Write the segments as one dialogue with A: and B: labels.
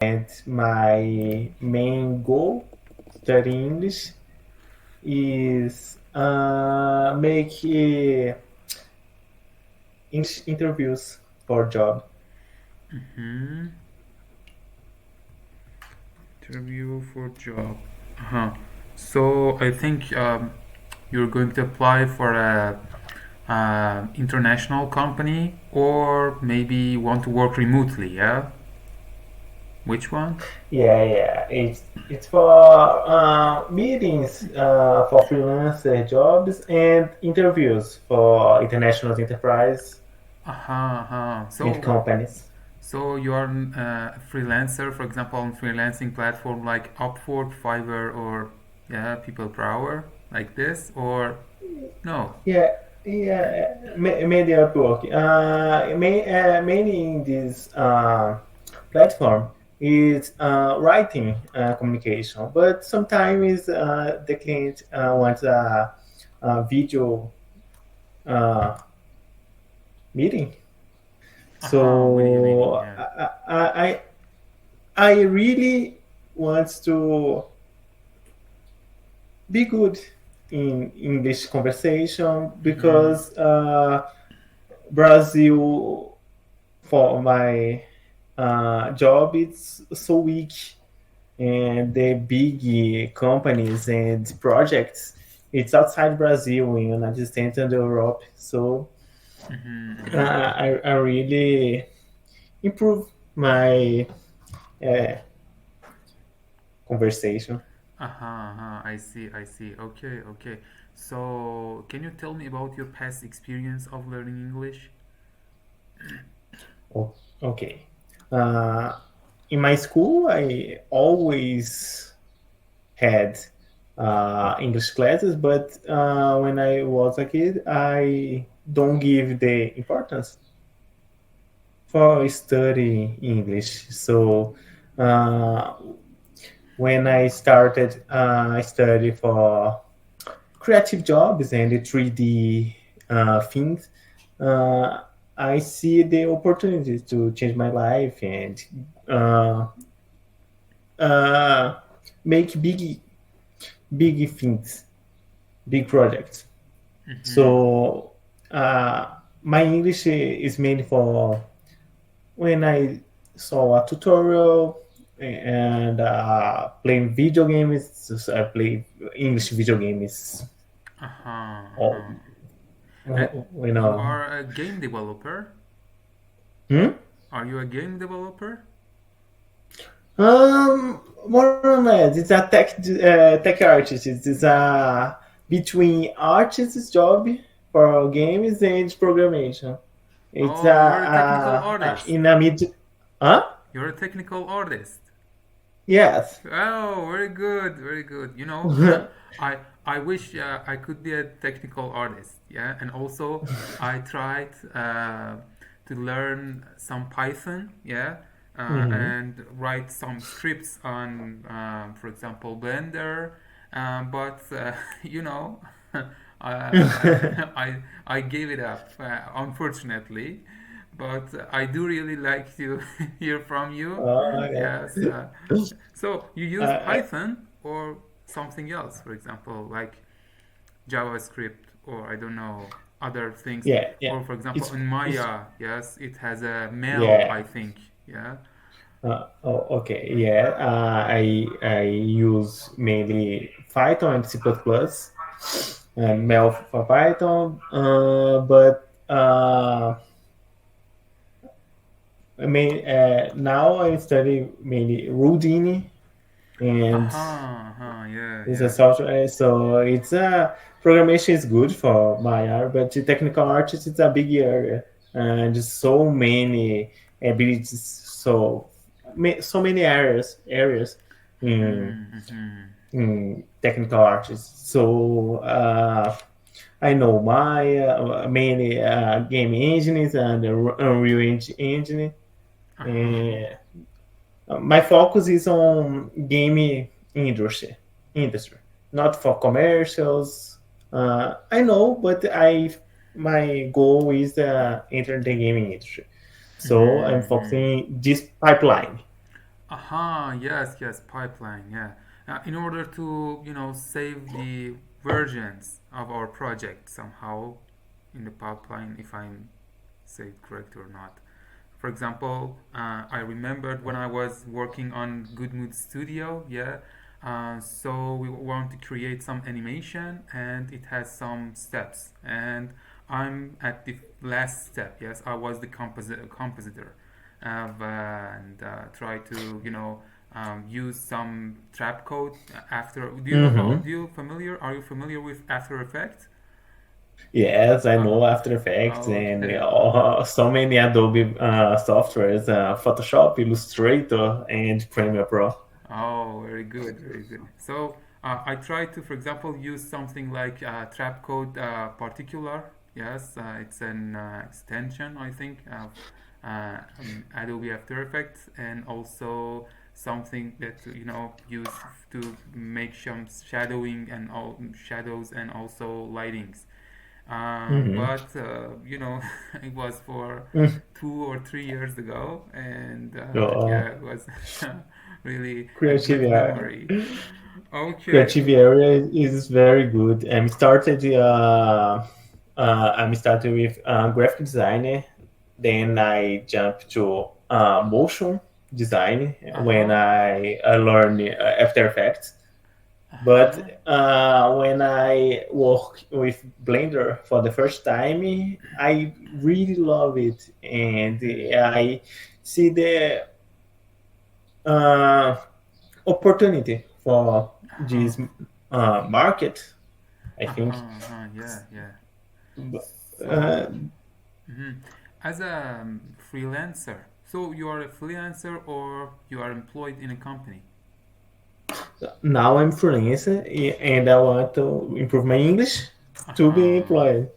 A: and my main goal studying English is make English interviews for job.
B: Hmm. Interview for job. Uh-huh. So I think you're going to apply for a international company, or maybe want to work remotely. Yeah. Which one?
A: Yeah. It's for meetings for freelancer jobs and interviews for international enterprise
B: Uh-huh, uh-huh.
A: and
B: So
A: companies.
B: so you are a freelancer, for example, on freelancing platform like Upwork, Fiverr, or yeah, People Per Hour, like this, or no?
A: Yeah, many Upwork. Mainly in this platform is writing communication, but sometimes the client wants a video uh, meeting.
B: Uh-huh, video meeting,
A: So
B: yeah.
A: I really want to be good in English conversation
B: Mm-hmm.
A: because Brazil for my job it's so weak, and the big companies and projects it's outside Brazil in United States and Europe. So
B: Mm-hmm, mm-hmm.
A: I really improve my uh, conversation.
B: Uh-huh, uh-huh. I see, I see. Okay, okay. So, can you tell me about your past experience of learning English?
A: Oh, okay. Uh, in my school, I always had English classes, but when I was a kid, I don't give the importance for studying English. So uh, when I started, I studied for creative jobs and the 3D things. Uh, I see the opportunities to change my life and uh, uh, make big things, big projects.
B: Mm-hmm.
A: So my English is made for when I saw a tutorial and playing video games. So I play English video games.
B: Uh-huh,
A: All,
B: uh-huh. And
A: you
B: you
A: know.
B: are a game developer?
A: Hmm?
B: Are you a game developer?
A: More or less, it's a tech artist. It's a between artist's job for games and programmation. It's
B: Oh, you're a technical artist.
A: in a mid. Huh?
B: You're a technical artist.
A: Yes.
B: Oh, very good, very good. I I wish I could be a technical artist. Yeah, and also I tried to learn some Python. Yeah,
A: Mhm.
B: and write some scripts on, for example, Blender. But you know, I gave it up, unfortunately. But I do really like to hear from you.
A: Oh,
B: Yes.
A: yeah.
B: So you use
A: I,
B: Python or something else, for example, like JavaScript, or I don't know, other things.
A: yeah.
B: Or for example,
A: It's
B: in
A: it's
B: Maya, yes, it has a mail,
A: yeah.
B: I think. Yeah.
A: Oh, okay. Yeah. I use mainly Python and C++ and Mel for Python. But I mean, now I study mainly Houdini and
B: Aha, aha, yeah,
A: it's a
B: yeah.
A: software. So it's programmation is good for my area, but the technical artist is a big area and just so many abilities. So so many areas in
B: Mm-hmm, mm-hmm.
A: technical artists. So I know my mainly game engines and the Unreal Engine.
B: Uh-huh.
A: Uh, my focus is on game industry, not for commercials. I know, but I my goal is enter the gaming industry. So I'm
B: Mm-hmm, mm-hmm.
A: focusing this pipeline.
B: Aha, yes, yes, pipeline, yeah. In order to, save the versions of our project somehow in the pipeline, if I'm say it correct or not. For example, I remembered when I was working on Good Mood Studio, yeah. So we want to create some animation and it has some steps. And I'm at the last step, yes. I was the compositor and try to, use some trap code after.
A: Mm-hmm.
B: Do you familiar? Are you familiar with After Effects?
A: Yes, I
B: Uh,
A: know After Effects and
B: okay.
A: so many Adobe softwares, Photoshop, Illustrator, and Premiere Pro.
B: Oh, very good, very good. So I try to, for example, use something like trap code particular. Yes, it's an extension, I think, of Adobe After Effects, and also something that use to make some shadowing and all shadows and also lightings.
A: Mm-hmm.
B: But it was for 2 or 3 years ago, and
A: Uh,
B: yeah, it was really a
A: creative
B: good
A: area.
B: memory. Okay.
A: Creative area is very good. I'm started with graphic design. Then I jumped to motion design
B: Uh
A: when
B: huh.
A: I learned After Effects.
B: Uh huh.
A: But when I work with Blender for the first time, I really love it, and I see the uh, opportunity for
B: Uh huh.
A: this market. I
B: Uh huh.
A: think.
B: Yeah. Yeah.
A: Uh,
B: So, mhm. As a freelancer, so you are a freelancer or you are employed in a company?
A: Now I'm freelancer and I want to improve my English
B: Uh
A: to be
B: huh.
A: employed.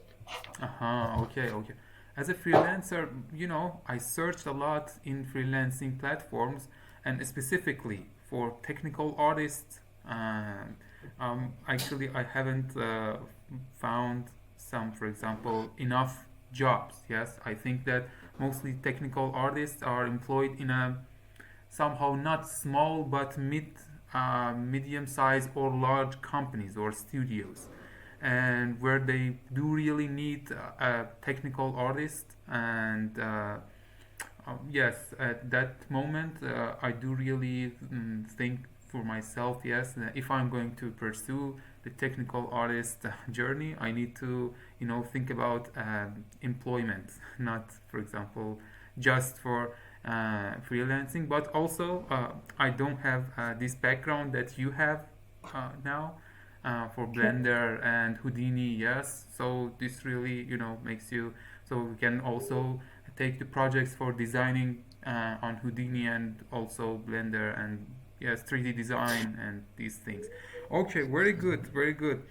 B: Uh-huh. Okay, okay. As a freelancer, I searched a lot in freelancing platforms and specifically for technical artists. Actually, I haven't found some, for example, enough jobs. Yes, I think that mostly technical artists are employed in a somehow not small but medium sized or large companies or studios, and where they do really need a technical artist. And yes, at that moment, I do really think for myself, yes, that if I'm going to pursue the technical artist journey, I need to, think about employment, not, for example, just for freelancing. But also, I don't have this background that you have now for Blender and Houdini, yes. So this really, makes you so we can also take the projects for designing on Houdini and also Blender and yes, 3D design and these things. Okay, very good, very good.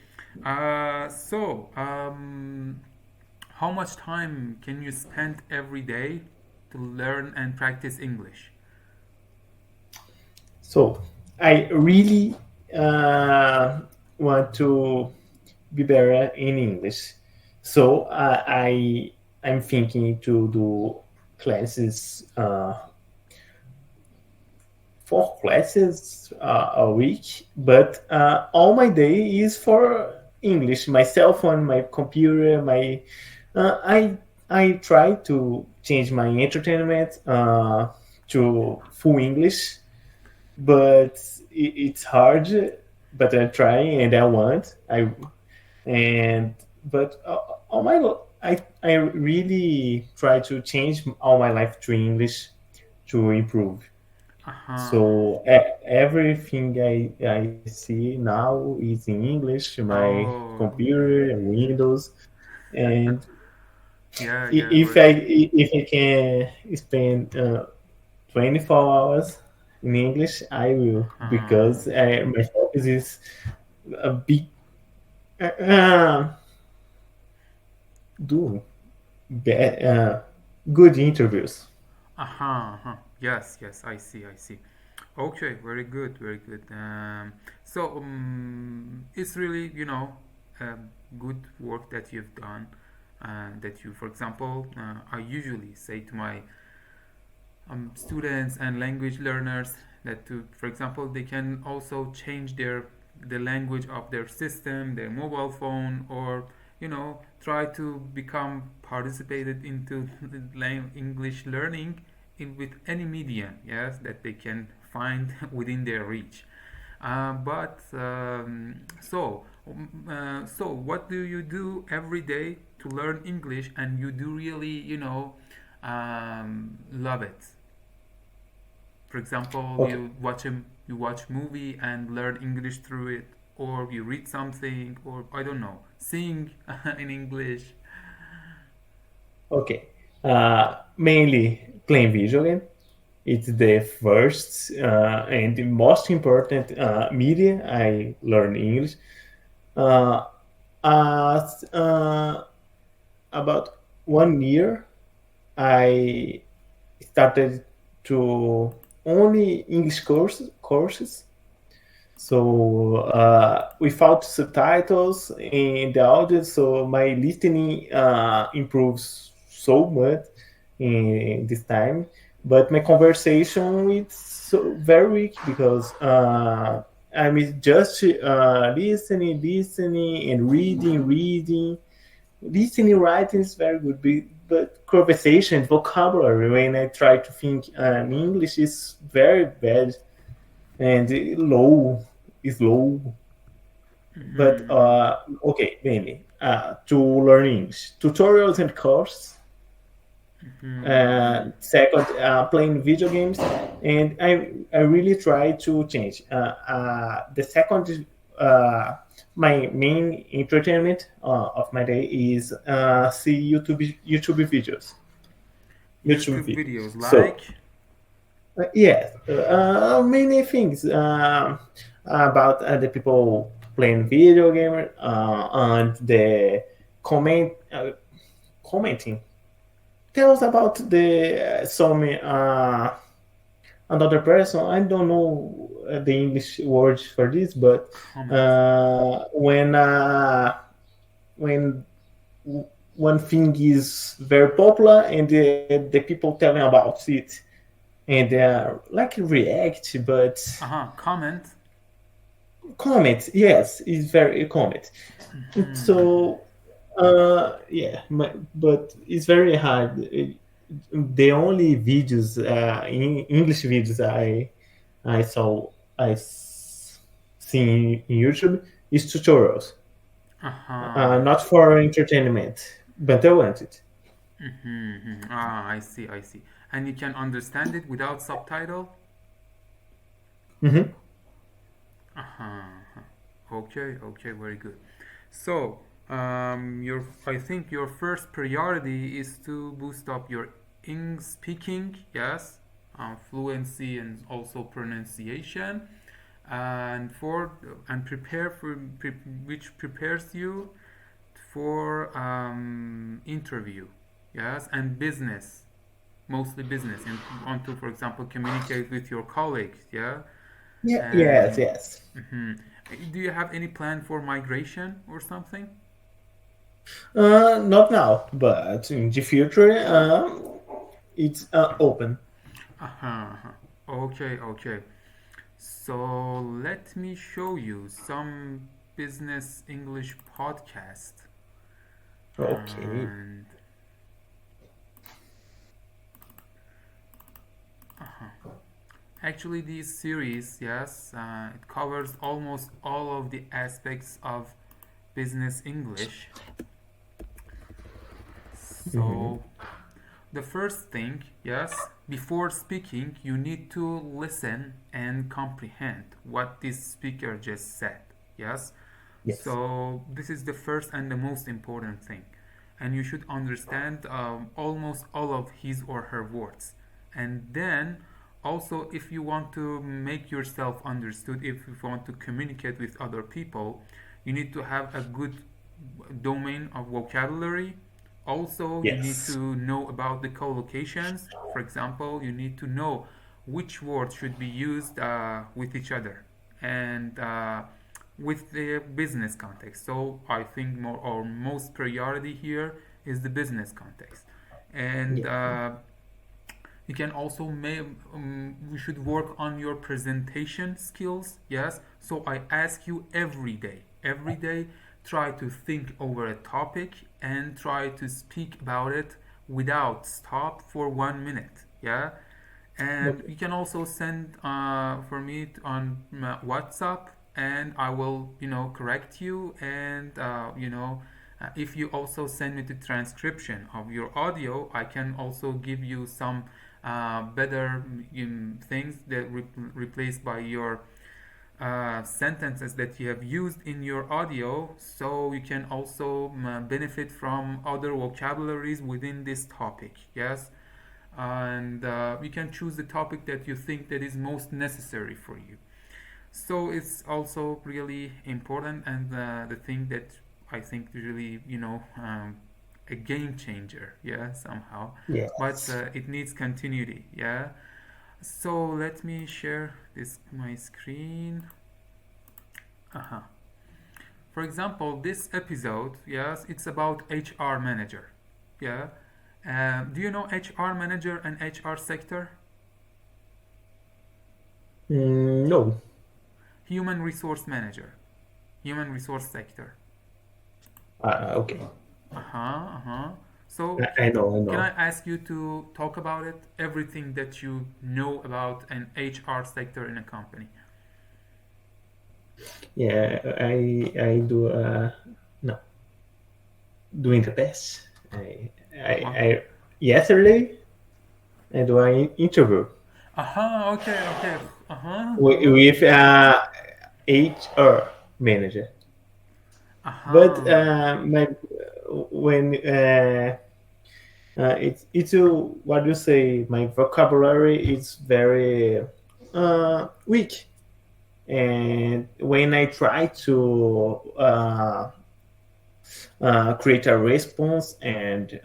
B: How much time can you spend every day to learn and practice English?
A: So I really uh, want to be better in English. So I'm thinking to do classes, 4 classes a week, but all my day is for English. My cell phone, my computer, my I try to change my entertainment to full English, but it's hard. But I try and I want and but all my I really try to change all my life to English to improve.
B: Uh-huh.
A: So everything I see now is in English. My
B: Oh,
A: computer and Windows, and
B: yeah, yeah, very.
A: if I can spend 24 hours in English, I will
B: Uh,
A: because my focus is a big do good interviews.
B: uh-huh, uh-huh. Yes, yes, I see, I see. Okay, very good, very good. It's really, good work that you've done. That you, for example, I usually say to my students and language learners that to, for example, they can also change the language of their system, their mobile phone, or try to become participated into English learning with any medium, yes, that they can find within their reach. But so what do you do every day to learn English, and you do really, love it? For example,
A: Okay.
B: you watch movie and learn English through it, or you read something, or I don't know, sing in English.
A: Okay. Mainly playing video game. It's the first and the most important media I learn English. Uh, about 1 year, I started to only English courses. So without subtitles in the audio, so my listening improves so much in this time. But my conversation is so very weak because I'm just listening, and reading. Listening, writing is very good, but conversation, vocabulary, when I try to think in English, is very bad and low is low. But
B: Mm-hmm,
A: okay, mainly to learn English, tutorials and courses.
B: mm-hmm,
A: Second, playing video games, and I really try to change. The second, uh, my main entertainment of my day is see YouTube videos. YouTube
B: YouTube
A: videos.
B: videos
A: So
B: like.
A: yes, many things about the people playing video game and the comment commenting. Tell us about the some another person. I don't know the English words for this, but
B: Comment.
A: when one thing is very popular and the people telling about it and like react, but
B: Comment.
A: comment, yes, is very comment.
B: Mm-hmm,
A: So yeah, but it's very hard. The only videos in English videos I saw I see in YouTube is tutorials,
B: uh-huh.
A: not for entertainment, but I want it.
B: Mm-hmm. Ah, I see, I see. And you can understand it without subtitle?
A: Hmm.
B: Uh-huh. Okay, okay, very good. So, I think your first priority is to boost up your English speaking, yes, fluency and also pronunciation, and prepare which prepares you for interview, yes, and business, mostly business, and want to, for example, communicate with your colleagues, yeah,
A: Yeah, yes,
B: and
A: yes.
B: mhm. Do you have any plan for migration or something?
A: Not now, but in the future, it's open.
B: Uh-huh. Uh-huh. Okay, okay. So let me show you some business English podcast.
A: Okay.
B: And actually, this series, yes, it covers almost all of the aspects of business English.
A: Hmm.
B: So the first thing, yes, before speaking, you need to listen and comprehend what this speaker just said. Yes,
A: Yes.
B: so this is the first and the most important thing, and you should understand almost all of his or her words. And then also, if you want to make yourself understood, if you want to communicate with other people, you need to have a good domain of vocabulary. Also, you need
A: Yes.
B: to know about the collocations. For example, you need to know which words should be used with each other and with the business context. So I think more or most priority here is the business context. And
A: Yeah.
B: You can also we should work on your presentation skills. Yes. So I ask you every day, try to think over a topic and try to speak about it without stop for 1 minute. Yeah. And
A: Okay.
B: you can also send for me on WhatsApp, and I will, correct you. And if you also send me the transcription of your audio, I can also give you some better things that replace by your sentences that you have used in your audio, so you can also benefit from other vocabularies within this topic. Yes. And you can choose the topic that you think that is most necessary for you. So it's also really important, and the thing that I think really, a game changer. Yeah, somehow. But
A: Yes.
B: it needs continuity. Yeah. So let me share this my screen. Uh-huh. For example, this episode, yes, it's about HR manager. Yeah. Do you know HR manager and HR sector?
A: No.
B: Human resource manager, human resource sector.
A: Okay.
B: Uh-huh, uh-huh. So
A: I know. I
B: can I
A: know.
B: ask you to talk about it? Everything that you know about an HR sector in a company.
A: Yeah. I do. No. Doing the best.
B: Uh,
A: I yesterday I do an interview
B: uh-huh, okay, okay. Uh-huh, uh-huh.
A: with HR manager. But
B: Uh-huh.
A: my when it's what do you say? My vocabulary is very weak, and when I try to create a response and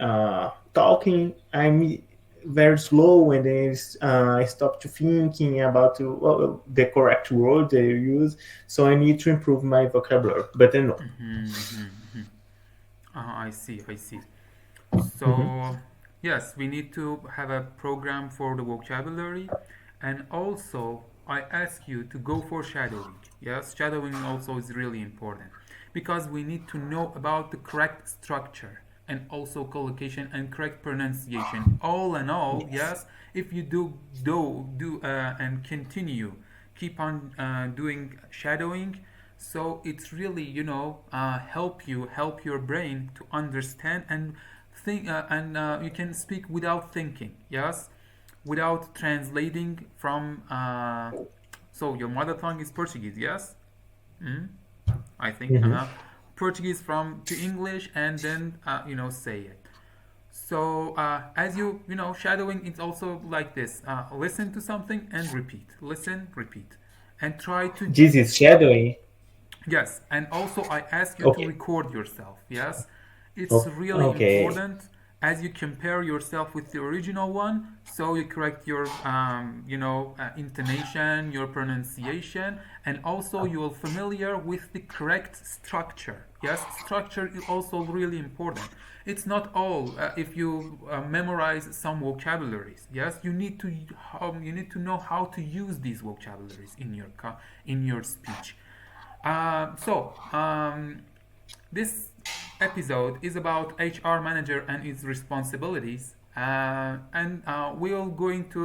A: talking, I'm very slow, and then I stop to thinking about the correct word they use. So I need to improve my vocabulary. But I know.
B: Mm-hmm, mm-hmm. I see, I see.
A: Hmm.
B: So, yes, we need to have a program for the vocabulary. And also, I ask you to go for shadowing. Yes, shadowing also is really important because we need to know about the correct structure and also collocation and correct pronunciation. All in all,
A: Yes.
B: yes, if you and continue, keep on doing shadowing, so it's really, help your brain to understand and think, and you can speak without thinking. Yes, without translating from. So your mother tongue is Portuguese. Yes. Mm? I think
A: Hmm.
B: Portuguese from to English, and then say it. So as shadowing, it's also like this. Listen to something and repeat. Listen, repeat, and try to.
A: This is shadowing.
B: Yes, and also I ask you to
A: Okay.
B: record yourself. Yes, it's really
A: Okay.
B: important as you compare yourself with the original one. So you correct your, intonation, your pronunciation, and also you are familiar with the correct structure. Yes, structure is also really important. It's not all. If you memorize some vocabularies, yes, you need to know how to use these vocabularies in your speech. This episode is about HR manager and its responsibilities, and we're going to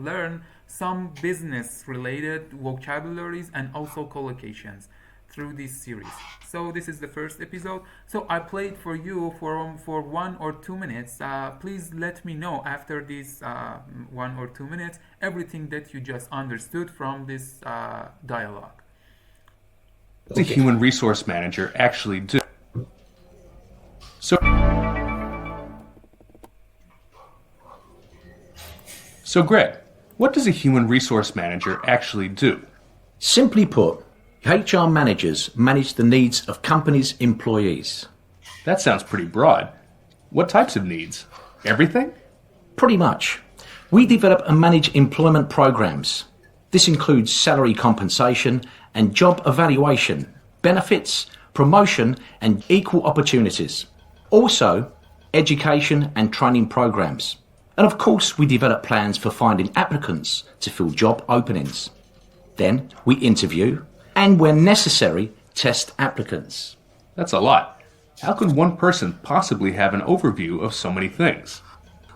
B: learn some business related vocabularies and also collocations through this series. So this is the first episode. So I played for you for 1 or 2 minutes. Please let me know after these 1 or 2 minutes everything that you just understood from this dialogue.
C: The
A: Okay.
C: human resource manager actually do? So, so Greg, what does a human resource manager actually do?
D: Simply put, HR managers manage the needs of companies' employees.
C: That sounds pretty broad. What types of needs? Everything?
D: Pretty much. We develop and manage employment programs. This includes salary compensation and job evaluation, benefits, promotion and equal opportunities. Also, education and training programs. And of course, we develop plans for finding applicants to fill job openings. Then we interview and, when necessary, test applicants.
C: That's a lot. How can one person possibly have an overview of so many things?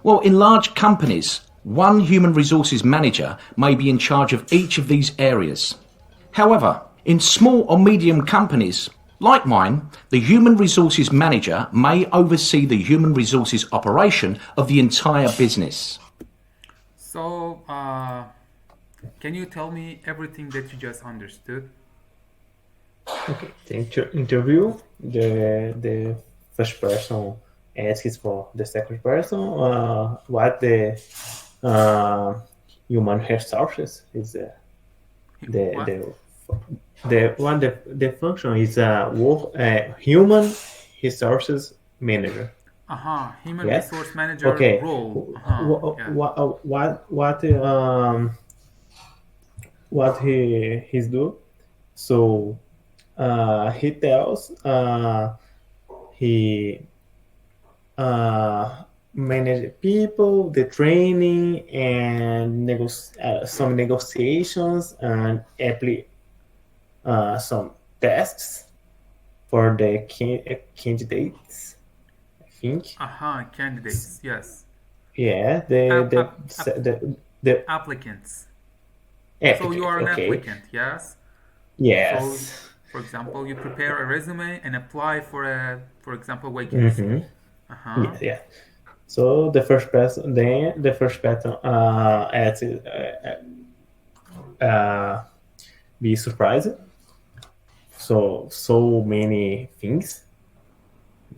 D: Well, in large companies, one human resources manager may be in charge of each of these areas. However, in small or medium companies, like mine, the human resources manager may oversee the human resources operation of the entire business.
B: So, can you tell me everything that you just understood?
A: Okay, the interview, the first person asks for the second person what the uh, human resources is the
B: What?
A: the function is human resources manager.
B: Human
A: Yeah.
B: resource manager
A: Okay.
B: role. Yeah.
A: What he's do? So he tells he manage people, the training, and some negotiations and some tests for the candidates. I think.
B: Candidates. Yes.
A: Yeah,
B: App, app, app,
A: the
B: applicants. So you
A: applicant.
B: are an
A: Okay.
B: applicant, yes? So,
A: Yes.
B: for example, you prepare a resume and apply for for example, vacancy.
A: Mm-hmm.
B: Uh huh.
A: Yes. Yeah. So the first person at be surprised. So many things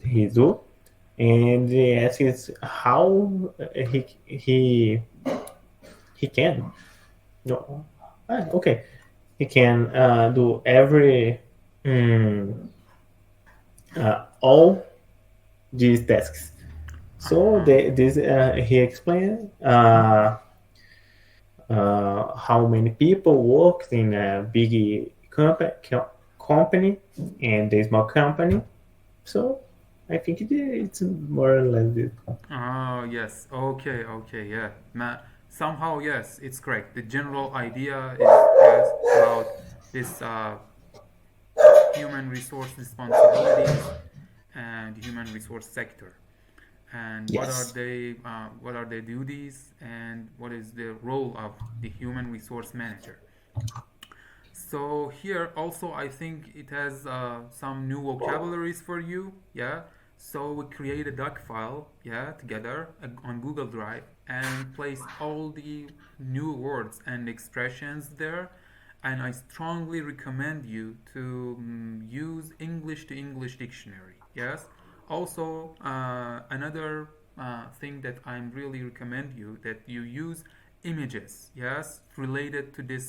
A: he do, and he asks how he can. No, okay, he can do every all these tasks.
B: Uh
A: So
B: huh.
A: he explained how many people work in a big company and a small company. So I think it's more or less it.
B: Oh, yes. Okay, okay, yeah. Somehow, yes, it's correct. The general idea is yes about this human resource responsibilities and human resource sector, and
A: Yes.
B: what are their duties, and what is the role of the human resource manager. So here also I think it has some new vocabularies for you, yeah. So we create a doc file, yeah, together on Google Drive and place all the new words and expressions there. And I strongly recommend you to use English to English dictionary, yes. Also, another thing that I really recommend you that you use images, yes, related to this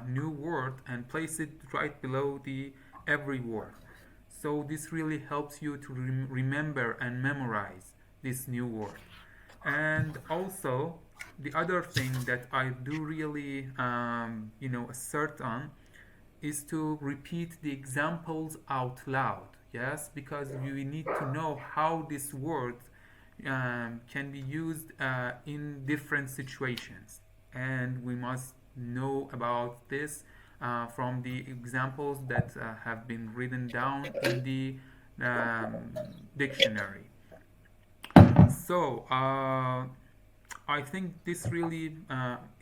B: new word and place it right below the every word. So this really helps you to remember and memorize this new word. And also, the other thing that I do really, assert on is to repeat the examples out loud. Yes, because we need to know how this word can be used in different situations, and we must know about this from the examples that have been written down in the dictionary. So, I think this really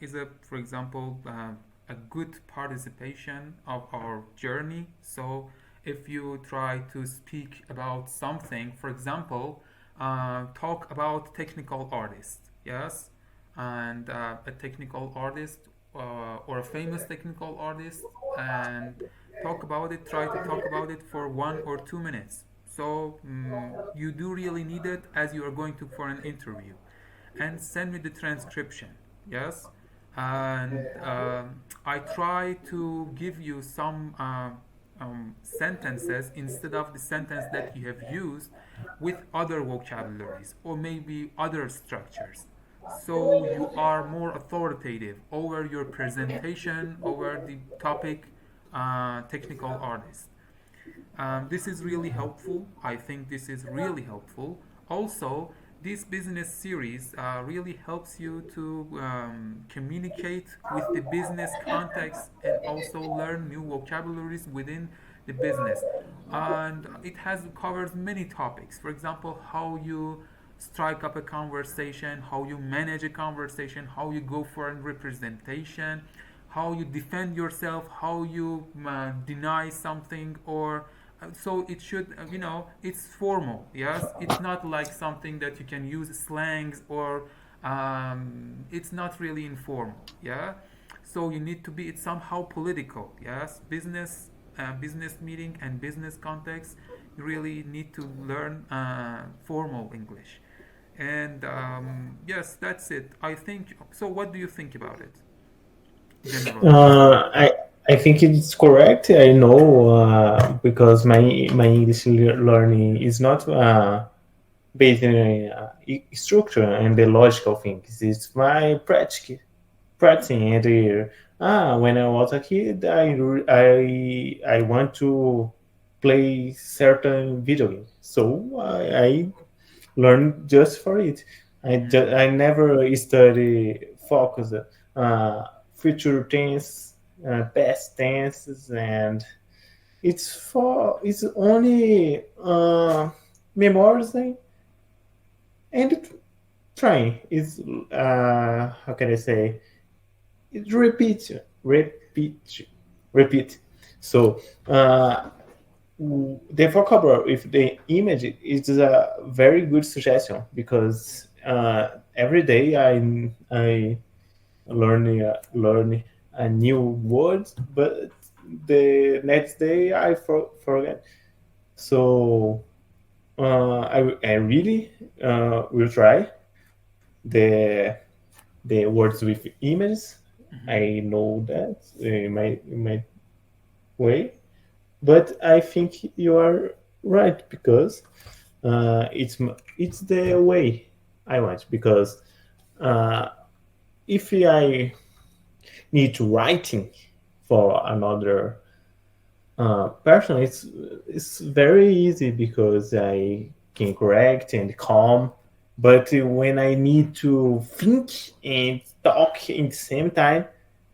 B: is for example, a good participation of our journey. So, if you try to speak about something, for example, talk about technical artists, yes, and a technical artist or a famous technical artist, and try to talk about it for 1 or 2 minutes. So you do really need it as you are going to for an interview, and send me the transcription, yes. And I try to give you some sentences instead of the sentence that you have used with other vocabularies or maybe other structures, so you are more authoritative over your presentation over the topic technical artist. This is really helpful. I think this is really helpful. Also, this business series really helps you to communicate with the business context and also learn new vocabularies within the business. And it has covers many topics. For example, how you strike up a conversation, how you manage a conversation, how you go for a representation, how you defend yourself, how you deny something, or so it should, it's formal. Yes, it's not like something that you can use slangs or it's not really informal. Yeah, so you need to be it's somehow political. Yes, business meeting and business context. You really need to learn formal English. And yes, that's it. I think so. What do you think about it generally?
A: Uh, I I think it's correct. I know because my English learning is not based on structure and the logical things. It's my practicing and when I was a kid, I want to play certain video game, so I learned just for it.
B: Mm-hmm.
A: I never study focus future tense, past tenses, and it's only memorizing and trying. It's how can I say? It repeat. So the vocabulary with the image is a very good suggestion because every day I learn a new word, but the next day I forget. So I really will try the the words with images.
B: Mm-hmm.
A: I know that in my way, but I think you are right because it's the way I want because uh, if I need to writing for another person, it's very easy because I can correct and calm. But when I need to think and talk in the same time,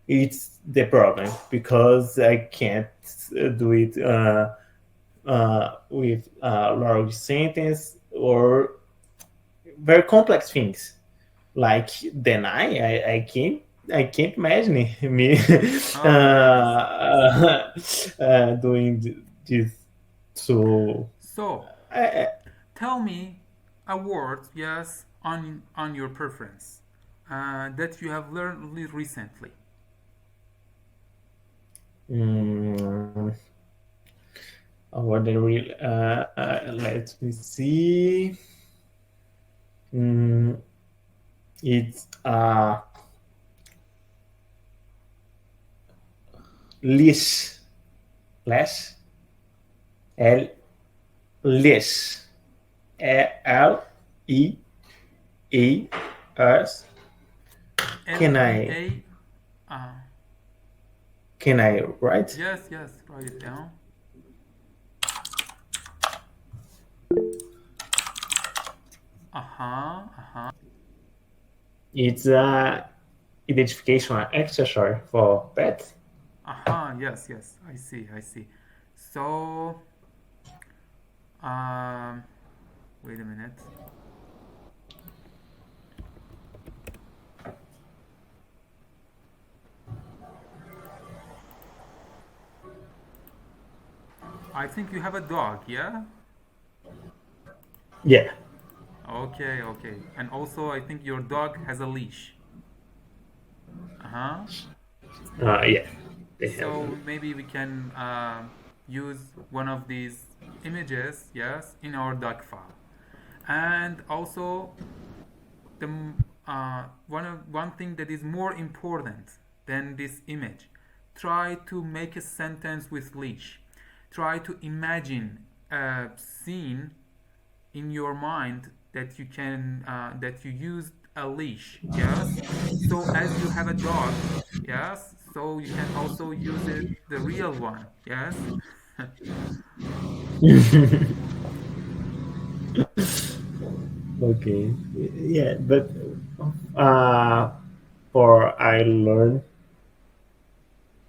A: it's the problem because I can't do it with large sentence or very complex things like deny. I can't imagine me
B: Oh yes.
A: doing this. So
B: So
A: I,
B: tell me a word, yes, on your preference that you have learned recently.
A: mm, what the real let me see. Mm, it's leash, lash, L leash, Leas.
B: L
A: Can
B: E
A: I
B: A. Uh,
A: can I write?
B: yes, yes. Write it down. Uh huh. Uh huh.
A: It's a identification accessory for pets.
B: Uh huh. Yes, yes. I see. I see. So, um, wait a minute. I think you have a dog, yeah?
A: Yeah.
B: Okay, okay. And also, I think your dog has a leash. Uh huh.
A: Yeah. They have.
B: So maybe we can use one of these images, yes, in our doc file. And also, the one thing that is more important than this image, try to make a sentence with leash. Try to imagine a scene in your mind that you can that you used a leash, yes, so as you have a dog, yes, so you can also use it the real one, yes.
A: Okay. Yeah, but uh, for I learned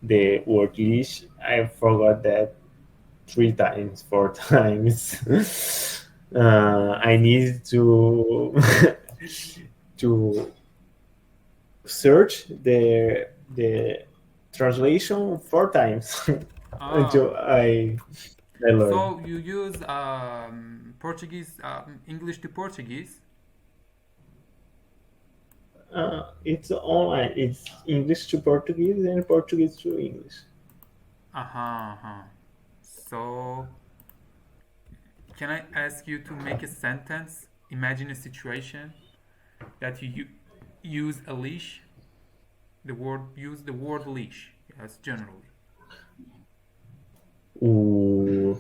A: the word leash, I forgot that 3 times, 4 times. I need to to search the translation 4 times
B: Ah,
A: until I learn.
B: so you use Portuguese, English to Portuguese?
A: It's online. It's English to Portuguese and Portuguese to English.
B: Uh-huh, uh-huh. So, can I ask you to make a sentence? Imagine a situation that use a leash. Use the word leash. Yes, generally.
A: Ooh,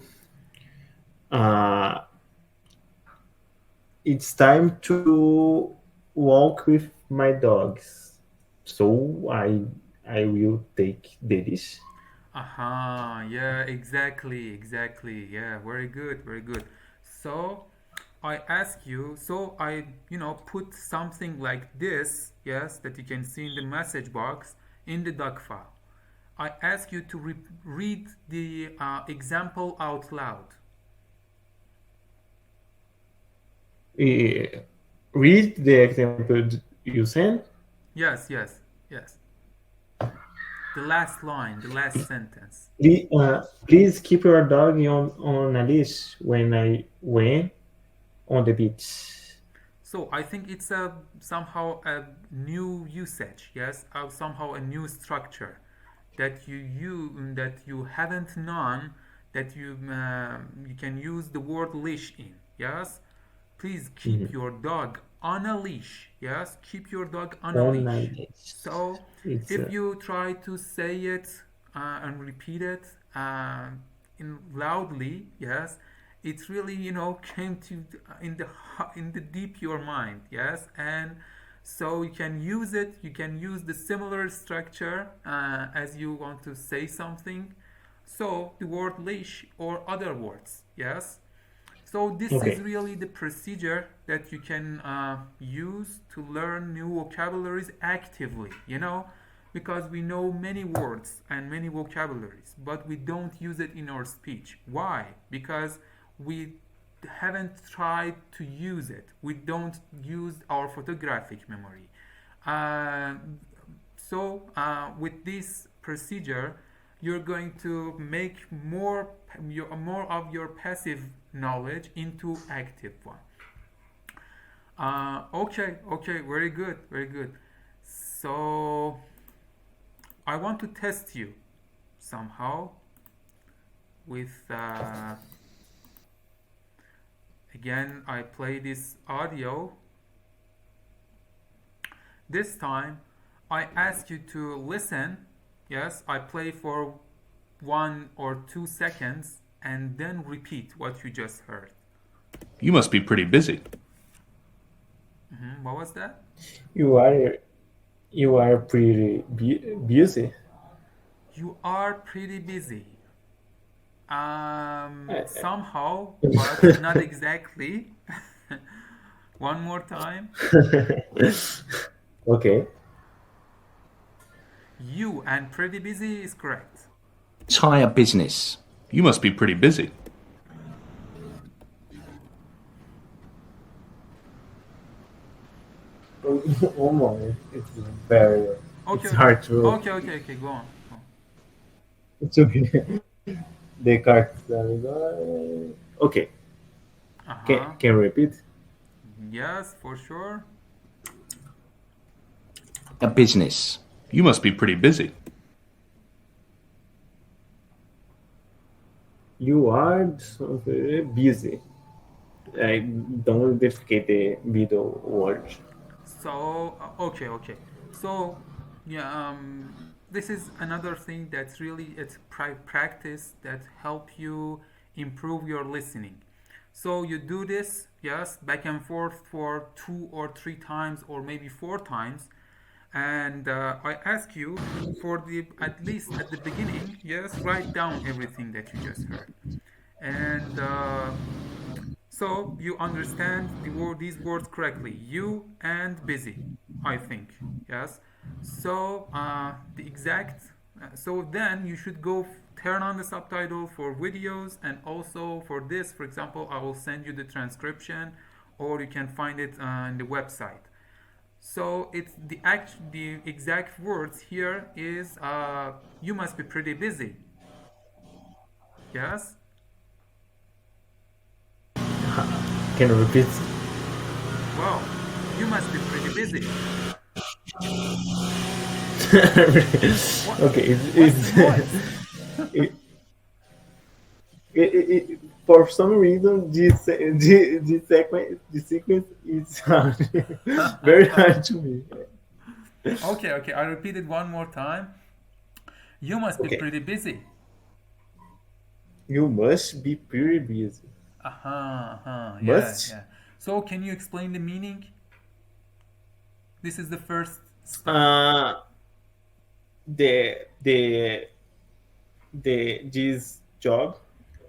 A: uh, it's time to walk with my dogs. So I will take the dish.
B: Aha, yeah, exactly, exactly. Yeah, very good, very good. So I ask you, so I, put something like this, yes, that you can see in the message box in the doc file. I ask you to read the example out loud.
A: Eh, Read the example you sent.
B: Yes, yes, yes. The last line, the last sentence.
A: Please keep your dog on a leash when I went on the beach.
B: So I think it's a somehow a new usage, yes, or somehow a new structure that you haven't known that you can use the word leash in, yes. Please keep
A: Mhm.
B: your dog on a leash, yes. Keep your dog on a
A: On a
B: leash.
A: leash.
B: So
A: It's
B: if you try to say it and repeat it in loudly, yes, it really came to in the deep your mind, yes, and so you can use it. You can use the similar structure as you want to say something. So the word leash or other words, yes. So this is
A: okay.
B: really the procedure that you can use to learn new vocabularies actively, because we know many words and many vocabularies, but we don't use it in our speech. Why? Because we haven't tried to use it. We don't use our photographic memory. Uh, so with this procedure, you're going to make more of your passive knowledge into active one. Okay, okay, very good, very good. So I want to test you somehow with again I play this audio. This time I ask you to listen. Yes, I play for 1 or 2 seconds and then repeat what you just heard.
C: You must be pretty busy.
B: What was that?
A: You are you are pretty busy.
B: You are pretty busy.
A: Uh,
B: Somehow, but not exactly. One more time.
A: okay.
B: You and pretty busy is correct.
D: Entire business.
C: You must be pretty busy.
A: Oh my, it's very.
B: Okay,
A: It's
B: okay,
A: hard to.
B: okay, okay, okay. Go on. Go on.
A: It's okay. The cards. Okay.
B: Uh
A: Can
B: huh.
A: can you repeat?
B: Yes, for sure.
D: A business.
C: You must be pretty busy.
A: You are so very busy. I don't identify the middle word.
B: So okay, okay. So yeah, this is another thing that's really it's practice that help you improve your listening. So you do this, yes, back and forth for 2 or 3 times or maybe 4 times, and I ask you for the at least at the beginning, yes, write down everything that you just heard, and So you understand these words correctly. You and busy, I think. Yes. So the exact. So then you should go turn on the subtitle for videos, and also for this, for example, I will send you the transcription, or you can find it on the website. So it's the exact words here is you must be pretty busy. Yes.
A: Can you repeat?
B: Well, you must be pretty busy. What?
A: Okay,
B: What's the noise?
A: it, for some reason the sequence is hard, very hard to me.
B: Okay, okay. I repeat it one more time. You must be
A: Okay,
B: pretty busy.
A: you must be pretty busy.
B: Uh-huh, uh-huh. Yeah,
A: Must
B: yeah. So can you explain the meaning? This is the first step.
A: uh the the this job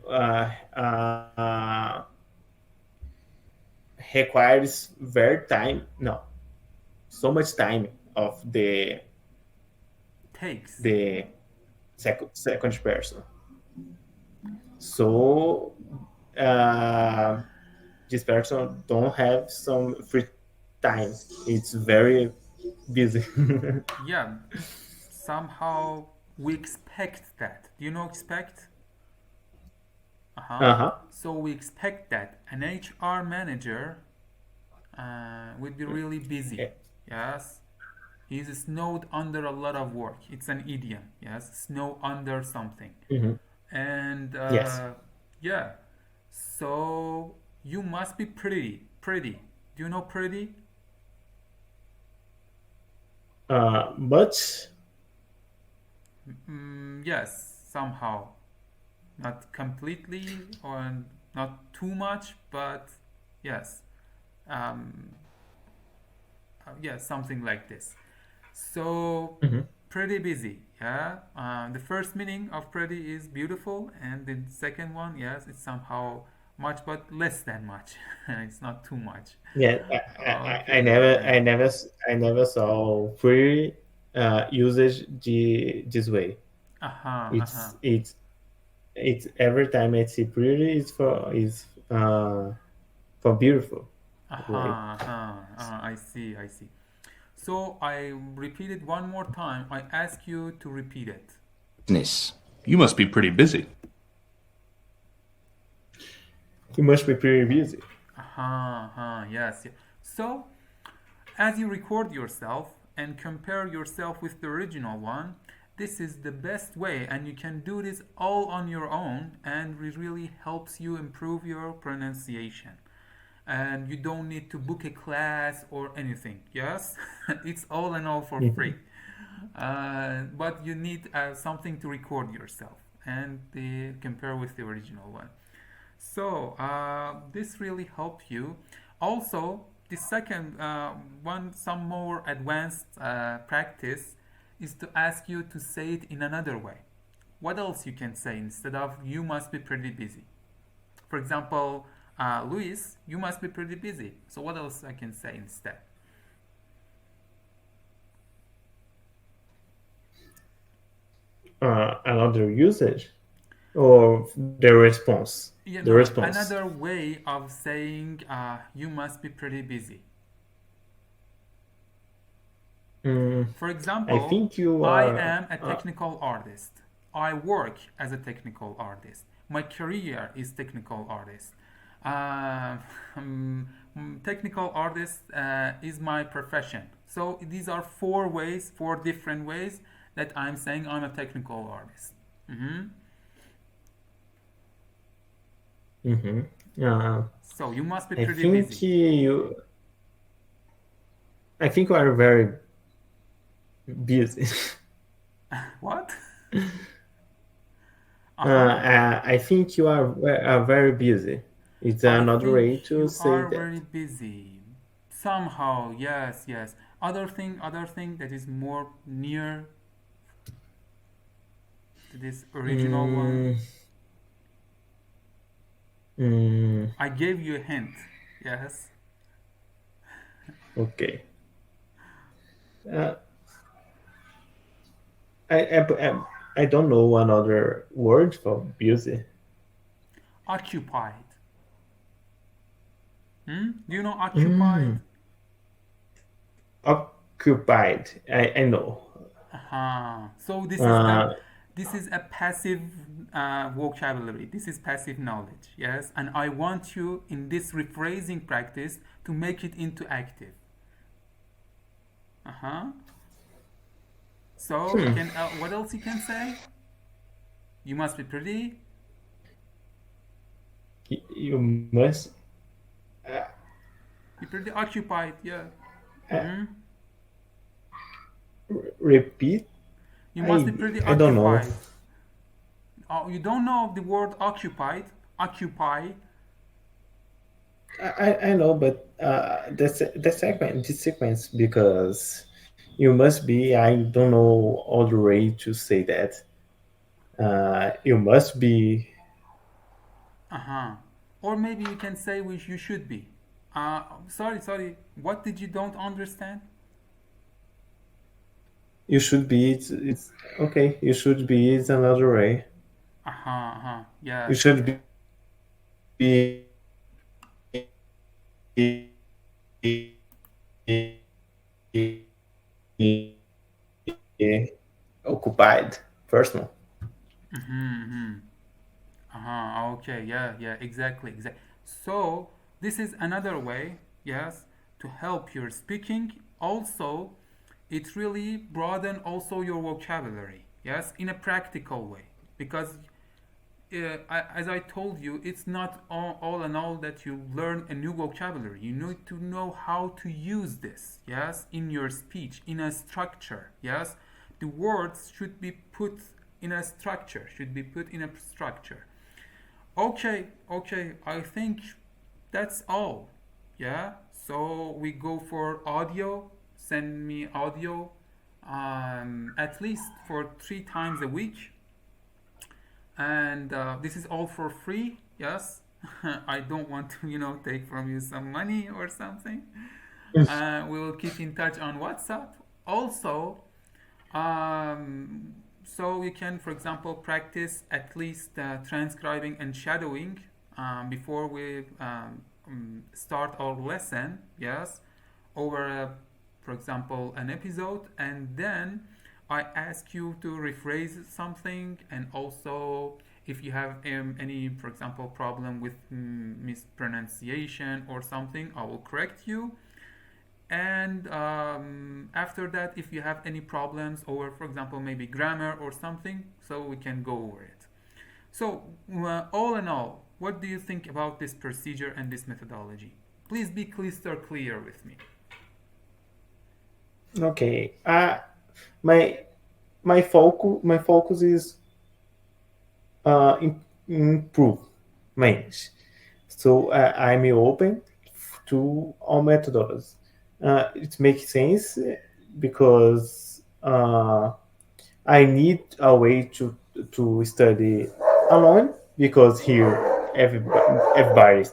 A: uh, uh requires very time, no, so much time of
B: Takes.
A: the second person. So uh, this person don't have some free time. It's very busy.
B: Yeah. Somehow we expect that. Do you know expect? Uh-huh.
A: Uh huh.
B: So we expect that an HR manager would be really busy. Yes. He's snowed under a lot of work. It's an idiom. Yes. Snow under something.
A: Mm-hmm.
B: And
A: Yes.
B: yeah. So you must be pretty. Pretty. Do you know pretty?
A: But
B: Yes, somehow. Not completely or not too much, but yes. Um, yeah, something like this. So,
A: mhm.
B: pretty busy, yeah. The first meaning of pretty is beautiful, and the second one, yes, it's somehow much, but less than much. It's not too much.
A: Yeah,
B: Okay.
A: I never saw free usage this way.
B: Uh huh. Uh huh.
A: It's it's it's every time I see pretty is for beautiful
B: Uh
A: way.
B: huh. Uh huh. I see. I see. So I repeat it one more time. I ask you to repeat it.
D: Business.
C: You must be pretty busy.
A: He must be pretty busy.
B: Uh-huh, uh-huh, yes, yes. So, as you record yourself and compare yourself with the original one, this is the best way, and you can do this all on your own, and it really helps you improve your pronunciation. And you don't need to book a class or anything. Yes, it's all in all for free.
A: Mhm.
B: But you need something to record yourself and compare with the original one. So this really helped you. Also, the second one, some more advanced practice, is to ask you to say it in another way. What else you can say instead of "you must be pretty busy"? For example, Luis, you must be pretty busy. So what else I can say instead?
A: Another usage or the response.
B: You
A: The
B: know,
A: response.
B: another way of saying "you must be pretty busy."
A: Mm,
B: For
A: I
B: example,
A: think you
B: I
A: are.
B: am a technical artist. I work as a technical artist. My career is technical artist. Uh, technical artist is my profession. So these are four different ways that I'm saying I'm a technical artist. Mhm.
A: Mm-hmm. Uh,
B: So you must be
A: I
B: pretty
A: think
B: busy.
A: you. I think you are very busy.
B: What? Uh huh.
A: I think you are very busy. It's
B: I
A: another way
B: think
A: to
B: you
A: say
B: are very
A: that.
B: busy. Somehow, yes, yes. Other thing that is more near to this original one.
A: Mm, Mm,
B: I gave you a hint. Yes.
A: okay. Uh, I don't know another word for busy.
B: Occupied. Do you know occupied?
A: Mm, occupied. I know.
B: Uh-huh. So
A: Uh,
B: this is a passive vocabulary. This is passive knowledge. Yes, and I want you in this rephrasing practice to make it into active. Uh-huh. So you can. What else you can say? You must be pretty.
A: you must
B: Be pretty occupied. Yeah.
A: uh,
B: Mm-hmm.
A: repeat.
B: You must be pretty
A: I don't know.
B: occupied. Oh, you don't know the word occupied? Occupy.
A: I know, but the sequence because you must be. I don't know other way to say that. You must be.
B: Uh-huh. Or maybe you can say which you should be. Sorry. What did you don't understand?
A: You should be. It's okay. You should be. It's another way.
B: Uh-huh, uh-huh.
A: You
B: Yes.
A: should be occupied. Personal.
B: Uh-huh. Okay. Yeah. Exactly. So, this is another way, yes, to help your speaking. Also, it really broaden also your vocabulary, yes, in a practical way. Because as I told you, it's not all in all that you learn a new vocabulary. You need to know how to use this, yes, in your speech, in a structure, yes. The words should be put in a structure, should be put in a structure. Okay, I think that's all. Yeah, so we go for audio. Send me audio at least for 3 times a week, and this is all for free. Yes, I don't want to take from you some money or something. We will keep in touch on WhatsApp. Also, um, so we can, for example, practice at least transcribing and shadowing before we start our lesson. Yes, over, for example, an episode, and then I ask you to rephrase something, and also if you have any, for example, problem with mispronunciation or something, I will correct you. And after that, if you have any problems, or for example maybe grammar or something, so we can go over it. So all in all, what do you think about this procedure and this methodology? Please be crystal clear with me.
A: Okay. My my focus is improvement. So I'm open to all methods. It makes sense because I need a way to study alone because here everybody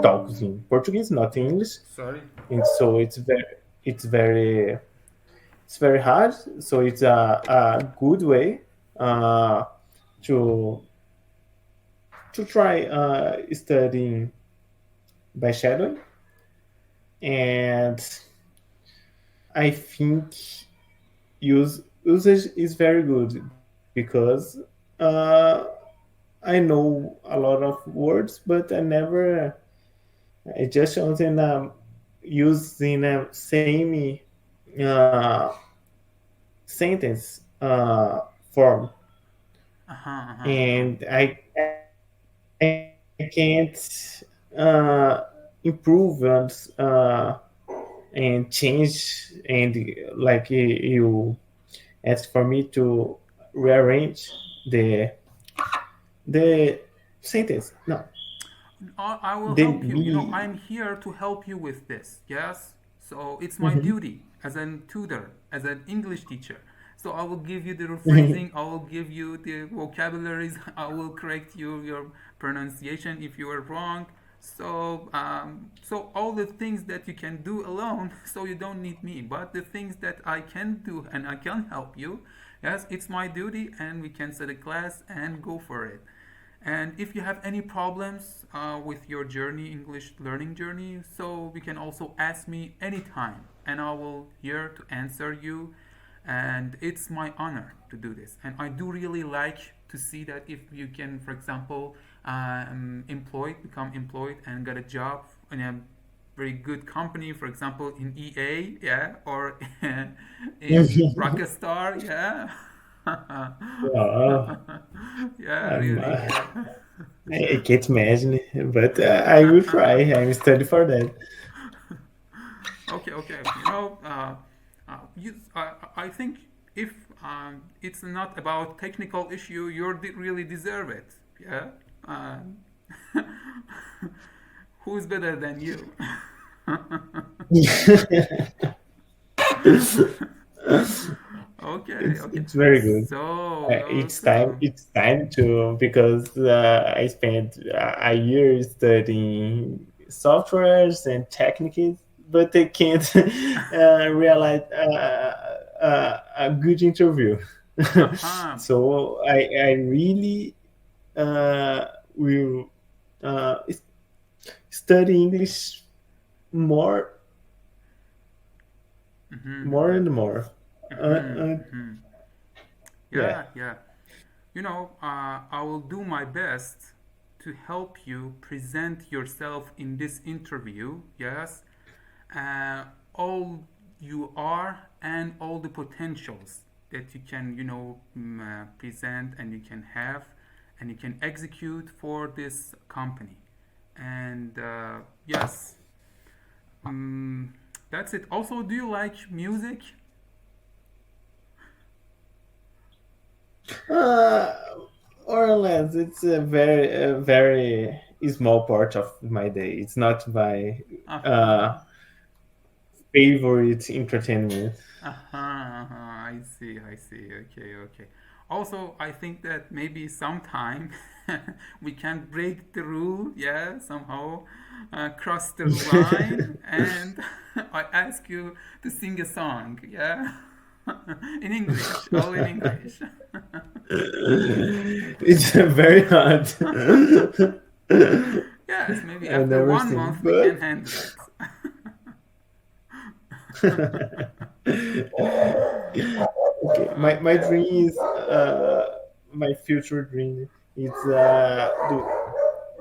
A: talks in Portuguese, not English,
B: Sorry.
A: and so it's very it's very hard. So it's a good way uh, to to try studying by shadowing, and I think usage is very good because I know a lot of words, but I just only use in a same uh, sentence form,
B: Uh-huh, uh-huh, uh-huh.
A: and I can't improve and change and like you asked for me to rearrange the the sentence. No,
B: I will
A: the
B: help you.
A: me.
B: I'm here to help you with this. Yes. So it's my
A: Mhm.
B: duty as a tutor, as an English teacher. So I will give you the rephrasing, I will give you the vocabularies, I will correct you your pronunciation if you are wrong. So all the things that you can do alone, so you don't need me. But the things that I can do and I can help you, yes, it's my duty, and we can set a class and go for it. And if you have any problems with your journey, English learning journey, so you can also ask me anytime, and I will here to answer you. And it's my honor to do this. And I do really like to see that if you can, for example, become employed and get a job in a very good company, for example, in EA, yeah, or in Rockstar, yeah.
A: Oh,
B: Yeah,
A: I'm,
B: really.
A: I can't imagine, but I will try. I'm studying for that.
B: Okay, okay. I think if it's not about technical issue, you really deserve it. Yeah. Um, who's better than you? Okay, okay.
A: It's very good.
B: So
A: It's time.
B: awesome.
A: It's time to because I spent a year studying softwares and techniques, but I can't realize a good interview.
B: Uh-huh.
A: So I really will uh, study English more, more and more.
B: Mm-hmm,
A: Uh,
B: mm-hmm.
A: yeah.
B: Yeah, yeah. I will do my best to help you present yourself in this interview. Yes, uh, all you are and all the potentials that you can, present and you can have and you can execute for this company. And yes, um, that's it. Also, do you like music?
A: Uh, or less, it's a very small part of my day. It's not my
B: Uh
A: uh,
B: huh.
A: favorite entertainment.
B: Uh-huh, uh-huh. I see, I see. Okay, okay. Also, I think that maybe sometime we can break the rule, yeah, somehow cross the line, and I ask you to sing a song, yeah, in English, all in English.
A: It's very hard.
B: Yes, maybe
A: I
B: after
A: never
B: one
A: sing,
B: month we can
A: but
B: handle it.
A: okay. My
B: Okay.
A: dream is my future dream is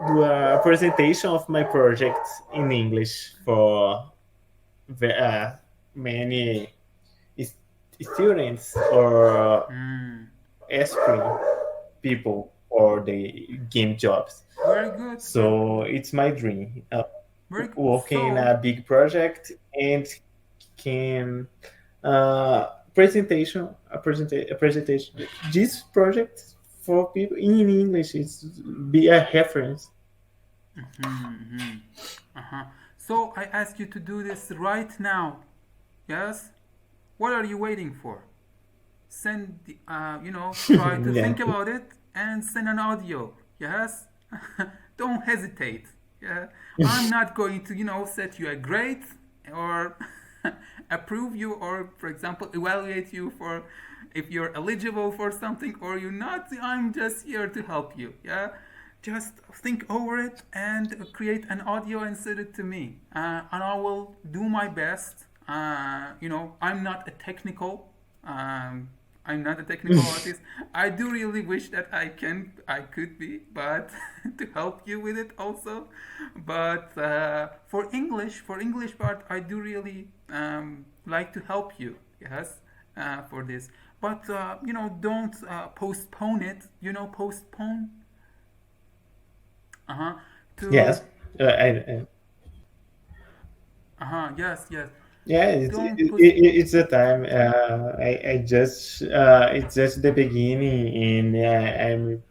A: do a presentation of my project in English for many s- students or
B: Hmm.
A: aspiring people for the game jobs.
B: Very good, very
A: So
B: good,
A: it's my dream.
B: very good.
A: Working in
B: So,
A: a big project and can a presentation. This project for people in English is be a reference.
B: mm-hmm. Uh-huh. So I ask you to do this right now. Yes? What are you waiting for? Try to
A: Yeah.
B: think about it and send an audio. Yes? Don't hesitate. Yeah? I'm not going to, set you a grade or approve you or, for example, evaluate you for if you're eligible for something or you're not. I'm just here to help you. Yeah? Just think over it and create an audio and send it to me. And I will do my best. I'm not a technical. Um, I'm not a technical artist. I do really wish that I could be, but to help you with it also. But for English part, I do really like to help you. Yes, for this. But don't postpone it. Postpone. Uh huh. To
A: Yes.
B: Yes, yes.
A: Yeah,
B: Don't post.
A: it's the time. I just it's just the beginning, and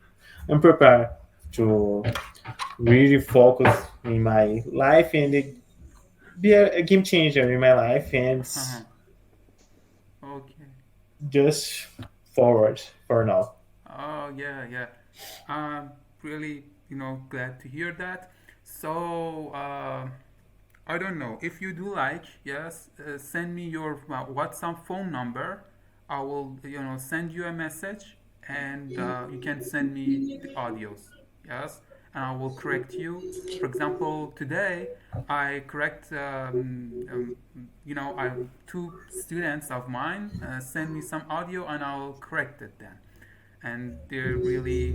A: I'm prepared to really focus in my life and be a game changer in my life and
B: Uh huh. Okay.
A: just forward for now.
B: Oh, yeah, yeah. I'm really, glad to hear that. So, I don't know. If you do like, yes, send me your WhatsApp phone number. I will, send you a message, and you can send me the audios. Yes, and I will correct you. For example, today I correct, I two students of mine send me some audio, and I'll correct it then. And they're really,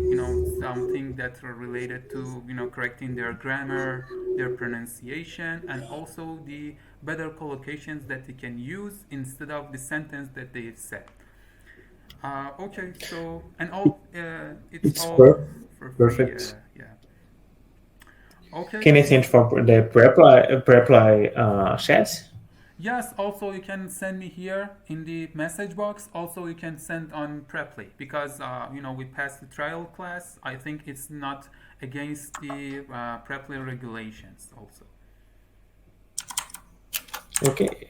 B: something that are related to, correcting their grammar, their pronunciation, and also the better collocations that they can use instead of the sentence that they said. Okay, so and all it's
A: It's
B: all for free.
A: perfect.
B: Yeah. Okay.
A: Can I send for the reply chat?
B: Yes, also you can send me here in the message box. Also, you can send on Preply because we passed the trial class. I think it's not against the Preply regulations. Also,
A: Okay.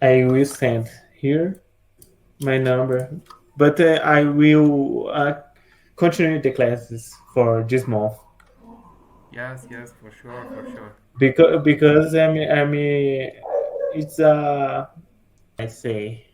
A: I will send here my number, but I will continue the classes for this month
B: yes, yes, for sure, for sure.
A: because it's I say